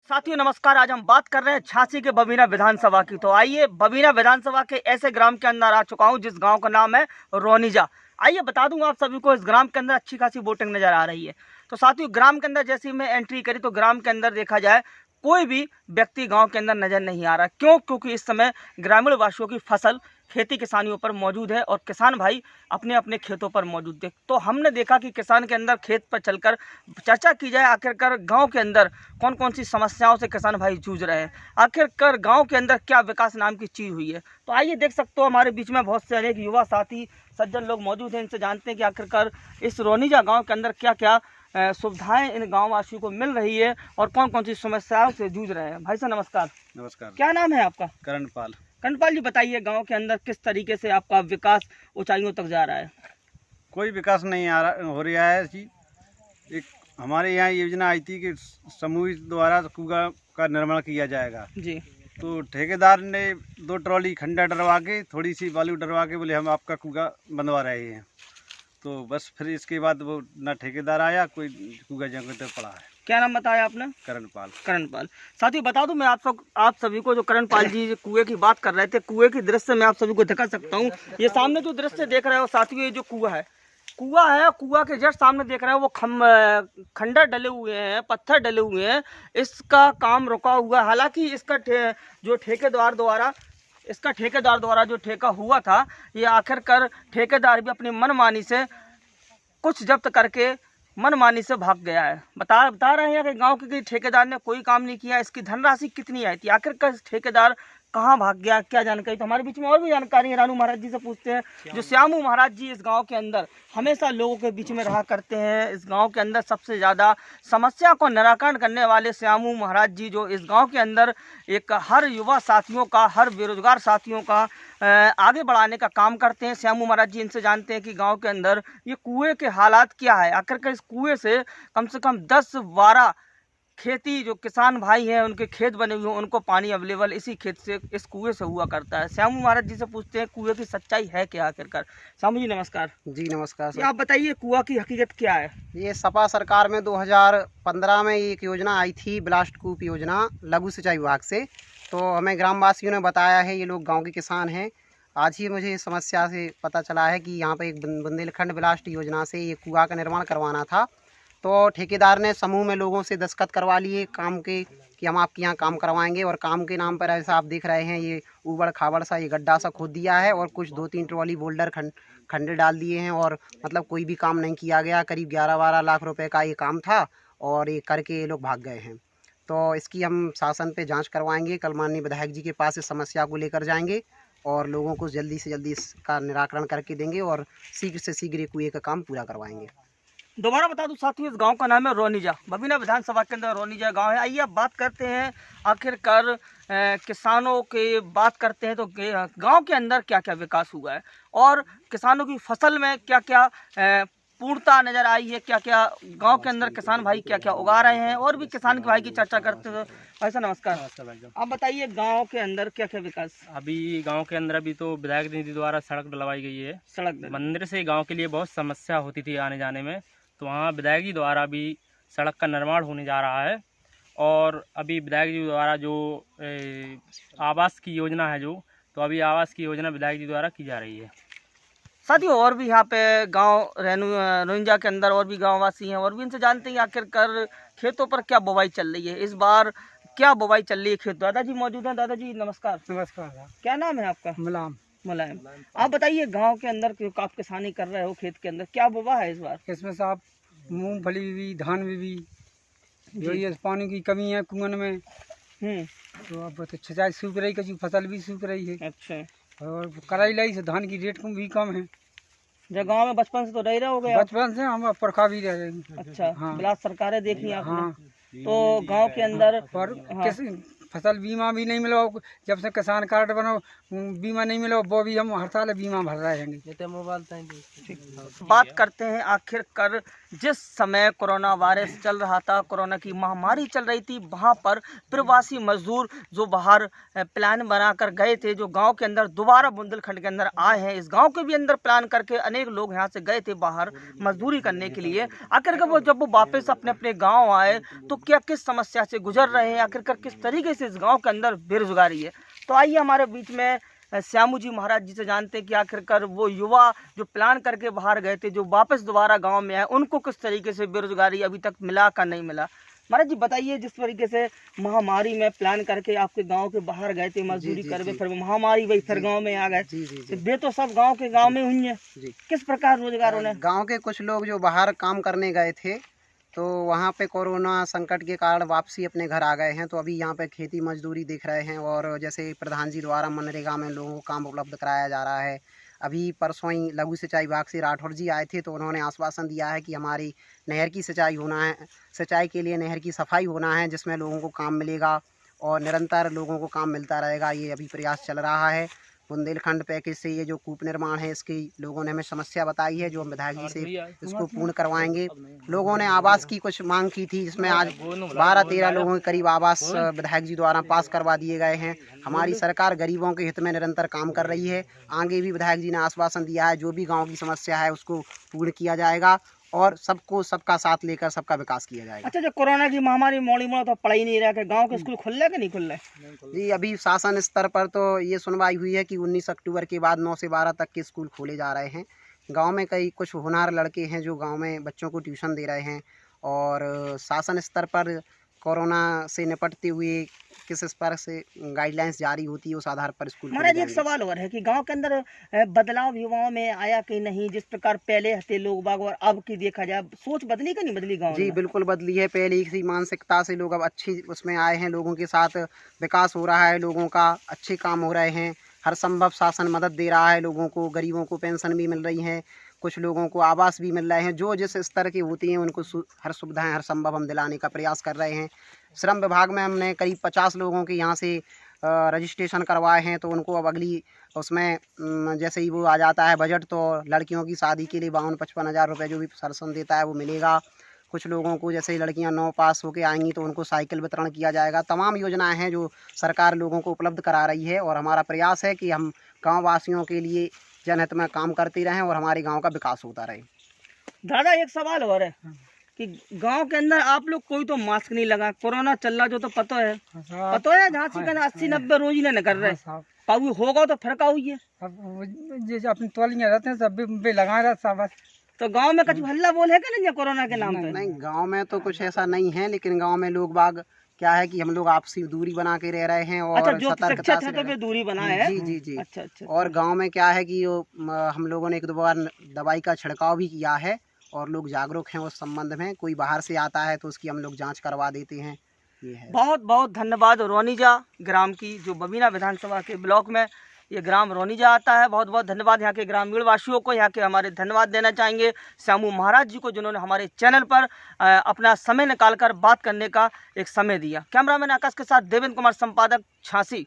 साथियों नमस्कार। आज हम बात कर रहे हैं झांसी के बबीना विधानसभा की। तो आइए, बबीना विधानसभा के ऐसे ग्राम के अंदर आ चुका हूं जिस गांव का नाम है रोनिजा। आइए बता दूं आप सभी को, इस ग्राम के अंदर अच्छी खासी वोटिंग नजर आ रही है। तो साथियों ग्राम के अंदर जैसे ही मैं एंट्री करी तो ग्राम के अंदर देखा जाए कोई भी व्यक्ति गांव के अंदर नजर नहीं आ रहा। क्यों? क्योंकि इस समय ग्रामीण वासियों की फसल खेती किसानियों पर मौजूद है और किसान भाई अपने अपने खेतों पर मौजूद थे। तो हमने देखा कि किसान के अंदर खेत पर चलकर चर्चा की जाए आखिरकार गांव के अंदर कौन कौन सी समस्याओं से किसान भाई जूझ रहे हैं, आखिरकार गांव के अंदर क्या विकास नाम की चीज़ हुई है। तो आइए देख सकते हो हमारे बीच में बहुत से अनेक युवा साथी सज्जन लोग मौजूद हैं। इनसे जानते हैं कि आखिरकार इस रोनिजा गाँव के अंदर क्या क्या सुविधाएं इन गाँव वासियों को मिल रही है और कौन कौन सी समस्याओं से जूझ रहे हैं। भाई साहब नमस्कार। नमस्कार। क्या नाम है आपका? करणपाल। करणपाल जी, बताइए गांव के अंदर किस तरीके से आपका विकास ऊंचाइयों तक जा रहा है? कोई विकास नहीं हो रहा है जी। एक हमारे यहाँ योजना आई थी कि समूह द्वारा कुआं का निर्माण किया जाएगा जी। तो ठेकेदार ने 2 ट्रॉली खंडा डरवा के थोड़ी सी बालू डरवा के बोले हम आपका कुआं बनवा रहे हैं। तो बस फिर इसके बाद वो ना ठेकेदार आया, कोई कुआं जगह तक पड़ा है। क्या नाम बताया आपने? करणपाल। करणपाल। साथियों बता दूं मैं आप सभी को, जो करणपाल जी कुएं की बात कर रहे थे, कुएं की दृश्य मैं आप सभी को दिखा सकता हूं। ये सामने जो दृश्य देख रहे हो साथियों, ये जो कुआं है कुआं के जस्ट सामने देख रहे हो वो खंडर डले हुए हैं, पत्थर डले हुए हैं। इसका काम रुका हुआ है। हालांकि इसका जो ठेकेदार द्वारा जो ठेका हुआ था, ये आखिरकार ठेकेदार भी अपनी मनमानी से कुछ जब्त करके मनमानी से भाग गया है। बता रहे हैं कि गांव के ठेकेदार ने कोई काम नहीं किया। इसकी धनराशि कितनी आई थी, आखिरकार ठेकेदार कहाँ भाग गया, क्या जानकारी? तो हमारे बीच में और भी जानकारी है, रानू महाराज जी से पूछते हैं। जो श्यामू महाराज जी इस गांव के अंदर हमेशा लोगों के बीच में रहा करते हैं, इस गांव के अंदर सबसे ज़्यादा समस्या को निराकरण करने वाले श्यामू महाराज जी, जो इस गांव के अंदर एक हर युवा साथियों का, हर बेरोजगार साथियों का आगे बढ़ाने का काम करते हैं। श्यामू महाराज जी, इनसे जानते हैं कि गाँव के अंदर ये कुएँ के हालात क्या है। आखिरकार इस कुएँ से कम 10-12 खेती जो किसान भाई हैं उनके खेत बने हुए हैं, उनको पानी अवेलेबल इसी खेत से, इस कुएं से हुआ करता है। श्यामू महाराज जी से पूछते हैं कुएं की सच्चाई है क्या आखिरकार। श्यामू जी नमस्कार। जी नमस्कार सर। आप बताइए कुआं की हकीकत क्या है? ये सपा सरकार में 2015 में एक योजना आई थी, ब्लास्ट कूप योजना, लघु सिंचाई विभाग से। तो हमें ग्रामवासियों ने बताया है, ये लोग गाँव के किसान हैं। आज ही मुझे इस समस्या से पता चला है कि यहाँ पर एक बुंदेलखंड ब्लास्ट योजना से ये कुआं का निर्माण करवाना था। तो ठेकेदार ने समूह में लोगों से दस्तखत करवा लिए काम के कि हम आपके यहाँ काम करवाएंगे। और काम के नाम पर ऐसा आप देख रहे हैं, ये ऊबड़ खाबड़ सा ये गड्ढा सा खोद दिया है और कुछ 2-3 ट्रॉली बोल्डर खंडे डाल दिए हैं। और मतलब कोई भी काम नहीं किया गया। करीब 11-12 लाख रुपए का ये काम था और ये करके ये लोग भाग गए हैं। तो इसकी हम शासन पे जाँच करवाएँगे। कल माननीय विधायक जी के पास इस समस्या को लेकर जाएँगे और लोगों को जल्दी से जल्दी इसका निराकरण करके देंगे और शीघ्र से शीघ्र ये कुएँ का काम पूरा करवाएँगे। दोबारा बता दूं साथियों, इस गांव का नाम है रोनिजा। बबीना विधानसभा के अंदर रोनिजा गांव है। आइए अब बात करते हैं आखिरकार किसानों की बात करते हैं तो गांव के अंदर क्या क्या विकास हुआ है और किसानों की फसल में क्या क्या पूर्णता नज़र आई है, क्या क्या गांव के अंदर किसान भाई क्या क्या उगा रहे हैं, और भी किसान भाई की चर्चा करते हैं। भाई साहब नमस्कार। आप बताइए गांव के अंदर क्या क्या विकास? अभी गांव के अंदर अभी तो विधायक निधि द्वारा सड़क डलवाई गई है। मंदिर से गांव के लिए बहुत समस्या होती थी आने जाने में, तो वहाँ विधायक जी द्वारा भी सड़क का निर्माण होने जा रहा है। और अभी विधायक जी द्वारा जो आवास की योजना है, तो अभी आवास की योजना विधायक जी द्वारा की जा रही है। साथियों और भी यहाँ पे गांव रोनिजा के अंदर और भी गांववासी हैं और भी इनसे जानते हैं आखिरकार खेतों पर क्या बुवाई चल रही है, इस बार क्या बुवाई चल रही है खेत। दादाजी मौजूद हैं। दादाजी नमस्कार। नमस्कार। क्या नाम है आपका? मुलायम। आप बताइए गांव के अंदर आप किसानी कर रहे हो, खेत के अंदर क्या बुवा है इस बार? इसमें साहब मूंगफली भी, धान भी जो ये पानी की कमी है कुआं में, तो अब तो सिंचाई सूख रही, कच्ची फसल भी सूख रही है। अच्छा। और करेला से धान की रेट भी कम है। जो गांव में बचपन से तो रह रहे हो गए? बचपन से हम परखा भी रह रहे हैं। अच्छा। हाँ। ब्लास्ट सरकारें देखी आपने? हाँ। तो गांव के अंदर पर फसल बीमा भी नहीं मिला। जब से किसान कार्ड बनो बीमा नहीं मिला, वो भी हम हर साल बीमा भर रहे हैं। बात करते हैं आखिरकार जिस समय कोरोना वायरस चल रहा था, कोरोना की महामारी चल रही थी, वहाँ पर प्रवासी मजदूर जो बाहर प्लान बनाकर गए थे, जो गांव के अंदर दोबारा बुंदेलखंड के अंदर आए हैं, इस गांव के भी अंदर प्लान करके अनेक लोग यहाँ से गए थे बाहर मजदूरी करने के लिए। आखिरकार वो जब वो वापस अपने अपने गाँव आए तो क्या किस समस्या से गुजर रहे हैं, आखिरकार किस तरीके से इस गाँव के अंदर बेरोजगारी है। तो आइए हमारे बीच में श्यामू जी महाराज जी से जानते हैं कि आखिरकार वो युवा जो प्लान करके बाहर गए थे, जो वापस दोबारा गांव में आए, उनको किस तरीके से बेरोजगारी अभी तक मिला का नहीं मिला। महाराज जी बताइए, जिस तरीके से महामारी में प्लान करके आपके गांव के बाहर गए थे मजदूरी करके, फिर महामारी वही फिर गांव में आ गए, तो वे तो सब गांव के गांव में हुई है, किस प्रकार रोजगार उन्हें? गांव के कुछ लोग जो बाहर काम करने गए थे तो वहाँ पे कोरोना संकट के कारण वापसी अपने घर आ गए हैं, तो अभी यहाँ पे खेती मजदूरी देख रहे हैं। और जैसे प्रधान जी द्वारा मनरेगा में लोगों को काम उपलब्ध कराया जा रहा है। अभी परसों ही लघु सिंचाई विभाग से राठौर जी आए थे, तो उन्होंने आश्वासन दिया है कि हमारी नहर की सिंचाई होना है, सिंचाई के लिए नहर की सफाई होना है, जिसमें लोगों को काम मिलेगा और निरंतर लोगों को काम मिलता रहेगा। ये अभी प्रयास चल रहा है। बुंदेलखंड पैकेज से ये जो कूप निर्माण है, इसकी लोगों ने हमें समस्या बताई है, जो हम विधायक जी से इसको पूर्ण करवाएंगे। लोगों ने आवास की कुछ मांग की थी, जिसमें आज 12-13 लोगों के करीब आवास विधायक जी द्वारा पास करवा दिए गए हैं। हमारी सरकार गरीबों के हित में निरंतर काम कर रही है। आगे भी विधायक जी ने आश्वासन दिया है, जो भी गाँव की समस्या है उसको पूर्ण किया जाएगा और सबको सबका साथ लेकर सबका विकास किया जाएगा। अच्छा, जो कोरोना की महामारी मोड़ी मोड़ा तो पढ़ ही नहीं रहा, गांव के स्कूल खुल रहे कि नहीं खुल रहे? जी, अभी शासन स्तर पर तो ये सुनवाई हुई है कि 19 अक्टूबर के बाद 9 से 12 तक के स्कूल खोले जा रहे हैं। गांव में कई कुछ होनहार लड़के हैं जो गांव में बच्चों को ट्यूशन दे रहे हैं और शासन स्तर पर कोरोना से निपटते हुए किस स्तर से गाइडलाइंस जारी होती है, उस आधार पर स्कूल। महाराज एक सवाल और है कि गांव के अंदर बदलाव युवाओं में आया कि नहीं? जिस प्रकार पहले थे लोग बाग और अब की देखा जाए, सोच बदली कि नहीं बदली गांव में? जी बिल्कुल बदली है। पहले की मानसिकता से लोग अब अच्छी उसमें आए हैं, लोगों के साथ विकास हो रहा है, लोगों का अच्छे काम हो रहे हैं, हर संभव शासन मदद दे रहा है लोगों को, गरीबों को पेंशन भी मिल रही है, कुछ लोगों को आवास भी मिल रहे हैं। जो जिस स्तर की होती हैं उनको हर सुविधाएं हर संभव हम दिलाने का प्रयास कर रहे हैं। श्रम विभाग में हमने करीब 50 लोगों के यहाँ से रजिस्ट्रेशन करवाए हैं, तो उनको अब अगली उसमें जैसे ही वो आ जाता है बजट, तो लड़कियों की शादी के लिए 52-55 हज़ार रुपये जो भी शासन देता है वो मिलेगा। कुछ लोगों को जैसे ही लड़कियां 9 पास होके आएंगी तो उनको साइकिल वितरण किया जाएगा। तमाम योजनाएं हैं जो सरकार लोगों को उपलब्ध करा रही है और हमारा प्रयास है कि हम गाँव वासियों के लिए जनहित में काम करते रहें और हमारे गाँव का विकास होता रहे। दादा एक सवाल और है कि गांव के अंदर आप लोग कोई तो मास्क नहीं लगा, कोरोना चल रहा जो तो पता है, पता है झांसी का 80-90 रोज ही नहीं कर रहे, पाऊ होगा तो फिर का हुई है। जो अपनी टोलियाँ रहते हैं सब भी लगा रहता बस। तो गांव में कुछ हल्ला बोल है कि नहीं कोरोना के नाम पे? नहीं, गांव में तो कुछ ऐसा नहीं है, लेकिन गांव में लोग बाग क्या है कि हम लोग आपसी दूरी बना के रह रहे हैं और अच्छा, जो सतर्कता से तो दूरी बनाए है। जी जी जी। अच्छा। और गांव में क्या है कि हम लोगों ने 1-2 बार दवाई का छिड़काव भी किया है और लोग जागरूक हैं उस संबंध में। कोई बाहर से आता है तो उसकी हम लोग जांच करवा देते हैं। ये है। बहुत बहुत धन्यवाद। रोनीजा ग्राम की जो बबीना विधानसभा के ब्लॉक में ये ग्राम रोनीजा आता है, बहुत बहुत धन्यवाद यहाँ के ग्रामीण वासियों को, यहाँ के हमारे धन्यवाद देना चाहेंगे श्यामू महाराज जी को, जिन्होंने हमारे चैनल पर अपना समय निकालकर बात करने का एक समय दिया। कैमरामैन आकाश के साथ देवेंद्र कुमार, संपादक झांसी।